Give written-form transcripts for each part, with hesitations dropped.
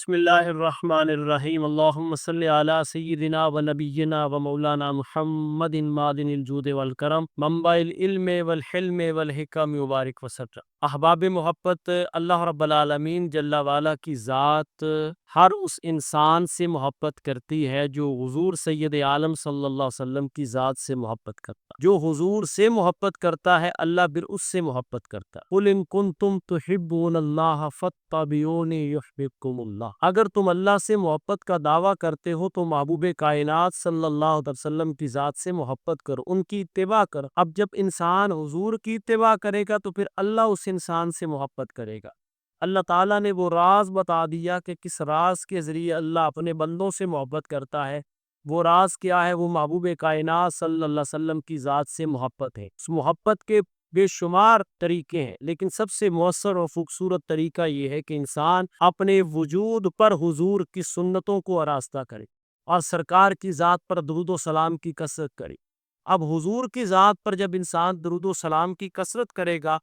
بسم اللہ الرحمن الرحیم اللہم صلی علی سیدنا و نبینا و مولانا محمد معدن الجود والکرم منبع العلم والحلم والحکم مبارک وسلم۔ احباب محبت، اللہ رب العالمین جل وعلا کی ذات ہر اس انسان سے محبت کرتی ہے جو حضور سید عالم صلی اللہ علیہ وسلم کی ذات سے محبت کرتا ہے۔ جو حضور سے محبت کرتا ہے اللہ پھر اس سے محبت کرتا ہے۔ قل ان کنتم تحبون اللہ فاتبعونی یحببکم اللہ۔ اگر تم اللہ سے محبت کا دعویٰ کرتے ہو تو محبوب کائنات صلی اللہ علیہ وسلم کی ذات سے محبت کرو، ان کی اتباع کرو۔ اب جب انسان حضور کی اتباع کرے گا تو پھر اللہ اس انسان سے محبت کرے گا۔ اللہ تعالیٰ نے وہ راز بتا دیا کہ کس راز کے ذریعے اللہ اپنے بندوں سے محبت کرتا ہے۔ وہ راز کیا ہے؟ وہ محبوب کائنات صلی اللہ علیہ وسلم کی ذات سے محبت ہے۔ اس محبت کے بے شمار طریقے ہیں، لیکن سب سے مؤثر اور خوبصورت طریقہ یہ ہے کہ انسان اپنے وجود پر حضور کی سنتوں کو آراستہ کرے اور سرکار کی ذات پر درود و سلام کی کثرت کرے۔ اب حضور کی ذات پر جب انسان درود و سلام کی کثرت کرے گا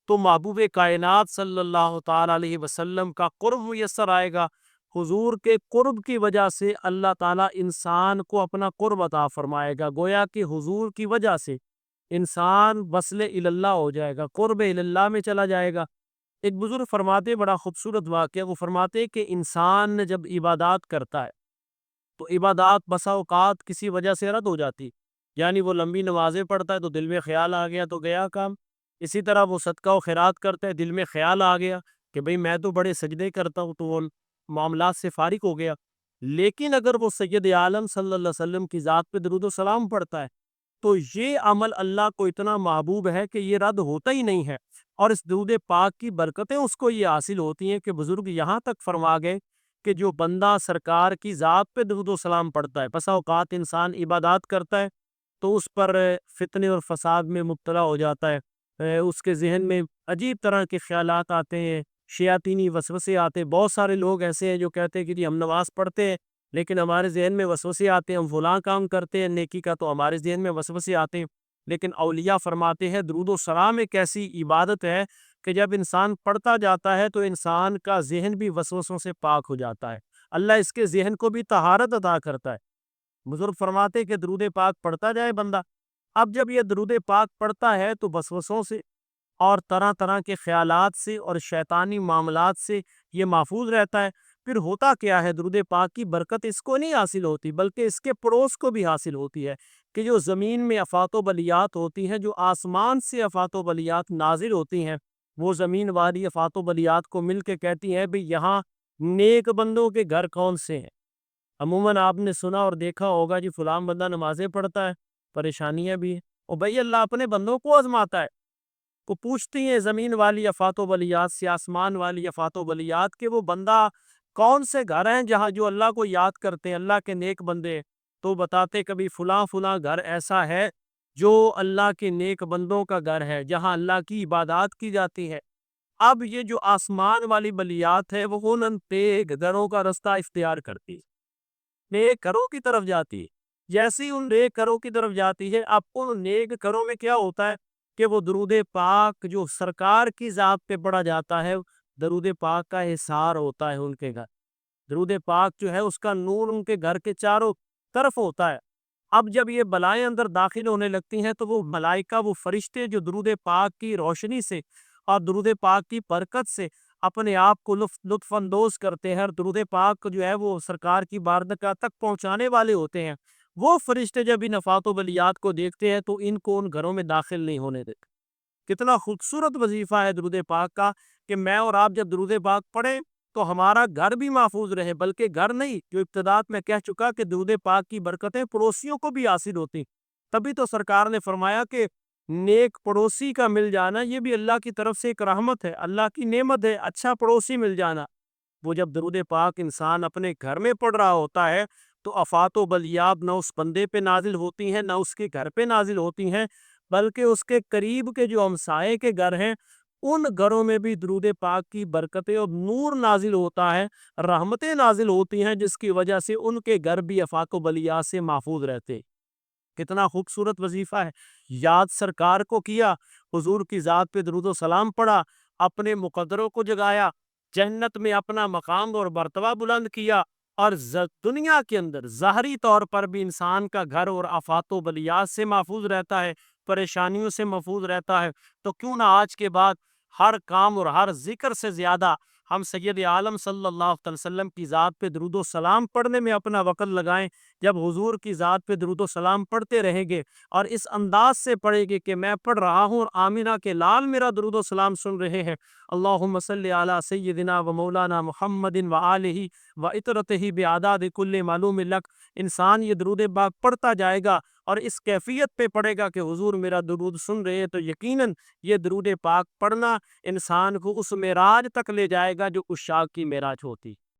تو محبوب کائنات صلی اللہ تعالی علیہ وسلم کا قرب میسر آئے گا۔ حضور کے قرب کی وجہ سے اللہ تعالیٰ انسان کو اپنا قرب عطا فرمائے گا۔ گویا کہ حضور کی وجہ سے انسان وصل اللہ ہو جائے گا، قرب اللہ میں چلا جائے گا۔ ایک بزرگ فرماتے، بڑا خوبصورت واقعہ، وہ فرماتے کہ انسان جب عبادات کرتا ہے تو عبادات بسا اوقات کسی وجہ سے رد ہو جاتی، یعنی وہ لمبی نمازیں پڑھتا ہے تو دل میں خیال آ گیا تو گیا کام۔ اسی طرح وہ صدقہ و خیرات کرتا ہے، دل میں خیال آ گیا کہ بھئی میں تو بڑے سجدے کرتا ہوں، تو وہ معاملات سے فارغ ہو گیا۔ لیکن اگر وہ سید عالم صلی اللہ علیہ وسلم کی ذات پہ درود و سلام پڑھتا ہے تو یہ عمل اللہ کو اتنا محبوب ہے کہ یہ رد ہوتا ہی نہیں ہے، اور اس درود پاک کی برکتیں اس کو یہ حاصل ہوتی ہیں کہ بزرگ یہاں تک فرما گئے کہ جو بندہ سرکار کی ذات پہ درود و سلام پڑھتا ہے، بسا اوقات انسان عبادات کرتا ہے تو اس پر فتنے اور فساد میں مبتلا ہو جاتا ہے، اس کے ذہن میں عجیب طرح کے خیالات آتے ہیں، شیاطینی وسوسے آتے ہیں۔ بہت سارے لوگ ایسے ہیں جو کہتے ہیں کہ جی ہم نماز پڑھتے ہیں لیکن ہمارے ذہن میں وسوسے آتے ہیں، ہم فلاں کام کرتے ہیں نیکی کا تو ہمارے ذہن میں وسوسے آتے ہیں۔ لیکن اولیاء فرماتے ہیں درود و سلام ایک ایسی عبادت ہے کہ جب انسان پڑھتا جاتا ہے تو انسان کا ذہن بھی وسوسوں سے پاک ہو جاتا ہے، اللہ اس کے ذہن کو بھی طہارت عطا کرتا ہے۔ بزرگ فرماتے کہ درود پاک پڑھتا جائے بندہ، اب جب یہ درود پاک پڑھتا ہے تو وسوسوں سے اور طرح طرح کے خیالات سے اور شیطانی معاملات سے یہ محفوظ رہتا ہے۔ پھر ہوتا کیا ہے؟ درود پاک کی برکت اس کو نہیں حاصل ہوتی بلکہ اس کے پڑوس کو بھی حاصل ہوتی ہے کہ جو زمین میں آفات و بلیات ہوتی ہیں، جو آسمان سے آفات و بلیات نازل ہوتی ہیں، وہ زمین والی آفات و بلیات کو مل کے کہتی ہیں بھئی یہاں نیک بندوں کے گھر کون سے ہیں۔ عموماً آپ نے سنا اور دیکھا ہوگا جی فلاں بندہ نمازیں پڑھتا ہے، پریشانیاں بھی ہیں، اور بھئی اللہ اپنے بندوں کو آزماتا ہے۔ کو پوچھتی ہیں زمین والی آفات و بلیات سے، آسمان والی آفات و بلیات، کہ وہ بندہ کون سے گھر ہیں جہاں جو اللہ کو یاد کرتے ہیں، اللہ کے نیک بندے، تو بتاتے کبھی فلاں فلاں گھر ایسا ہے جو اللہ کے نیک بندوں کا گھر ہے، جہاں اللہ کی عبادات کی جاتی ہے۔ اب یہ جو آسمان والی بلیات ہے وہ ان نیک گھروں کا رستہ اختیار کرتی ہے، نیک گھروں کی طرف جاتی ہے۔ جیسی ان نیک گھروں کی طرف جاتی ہے، اب ان نیک گھروں میں کیا ہوتا ہے کہ وہ درود پاک جو سرکار کی ذات پہ پڑھا جاتا ہے، درود پاک کا احسار ہوتا ہے ان کے گھر، درود پاک جو ہے اس کا نور ان کے گھر کے چاروں طرف ہوتا ہے۔ اب جب یہ بلائیں اندر داخل ہونے لگتی ہیں تو وہ ملائکہ، وہ فرشتے جو درود پاک کی روشنی سے اور درود پاک کی برکت سے اپنے آپ کو لطف اندوز کرتے ہیں، اور درود پاک جو ہے وہ سرکار کی بارگاہ تک پہنچانے والے ہوتے ہیں، وہ فرشتے جب ان آفات و بلیات کو دیکھتے ہیں تو ان کو ان گھروں میں داخل نہیں ہونے دیتے۔ کتنا خوبصورت وظیفہ ہے درود پاک کا کہ میں اور آپ جب درود پاک پڑھیں تو ہمارا گھر بھی محفوظ رہے، بلکہ گھر نہیں، جو ابتداءات میں کہہ چکا کہ درود پاک کی برکتیں پڑوسیوں کو بھی حاصل ہوتی۔ تبھی تو سرکار نے فرمایا کہ نیک پڑوسی کا مل جانا یہ بھی اللہ کی طرف سے ایک رحمت ہے، اللہ کی نعمت ہے، اچھا پڑوسی مل جانا۔ وہ جب درود پاک انسان اپنے گھر میں پڑھ رہا ہوتا ہے تو آفات و بلیات نہ اس بندے پہ نازل ہوتی ہیں، نہ اس کے گھر پہ نازل ہوتی ہیں، بلکہ اس کے قریب کے جو ہمسائے کے گھر ہیں ان گھروں میں بھی درود پاک کی برکتیں اور نور نازل ہوتا ہے، رحمتیں نازل ہوتی ہیں، جس کی وجہ سے ان کے گھر بھی آفات و بلیات سے محفوظ رہتے۔ کتنا خوبصورت وظیفہ ہے۔ یاد سرکار کو کیا، حضور کی ذات پہ درود و سلام پڑھا، اپنے مقدروں کو جگایا، جنت میں اپنا مقام اور مرتبہ بلند کیا، اور دنیا کے اندر ظاہری طور پر بھی انسان کا گھر اور آفات و بلیات سے محفوظ رہتا ہے، پریشانیوں سے محفوظ رہتا ہے، تو کیوں نہ آج کے بعد ہر کام اور ہر ذکر سے زیادہ ہم سید عالم صلی اللہ علیہ وسلم کی ذات پہ درود و سلام پڑھنے میں اپنا وقت لگائیں۔ جب حضور کی ذات پہ درود و سلام پڑھتے رہیں گے اور اس انداز سے پڑھیں گے کہ میں پڑھ رہا ہوں اور آمینہ کے لال میرا درود و سلام سن رہے ہیں، اللہم صلی علی سیدنا و مولانا محمد و آلہ و اطرتہ بعداد کل معلوم لک، انسان یہ درود پاک پڑھتا جائے گا اور اس کیفیت پہ پڑھے گا کہ حضور میرا درود سن رہے ہیں، تو یقیناً یہ درود پاک پڑھنا انسان کو اس معراج تک لے جائے گا جو عشاق کی معراج ہوتی۔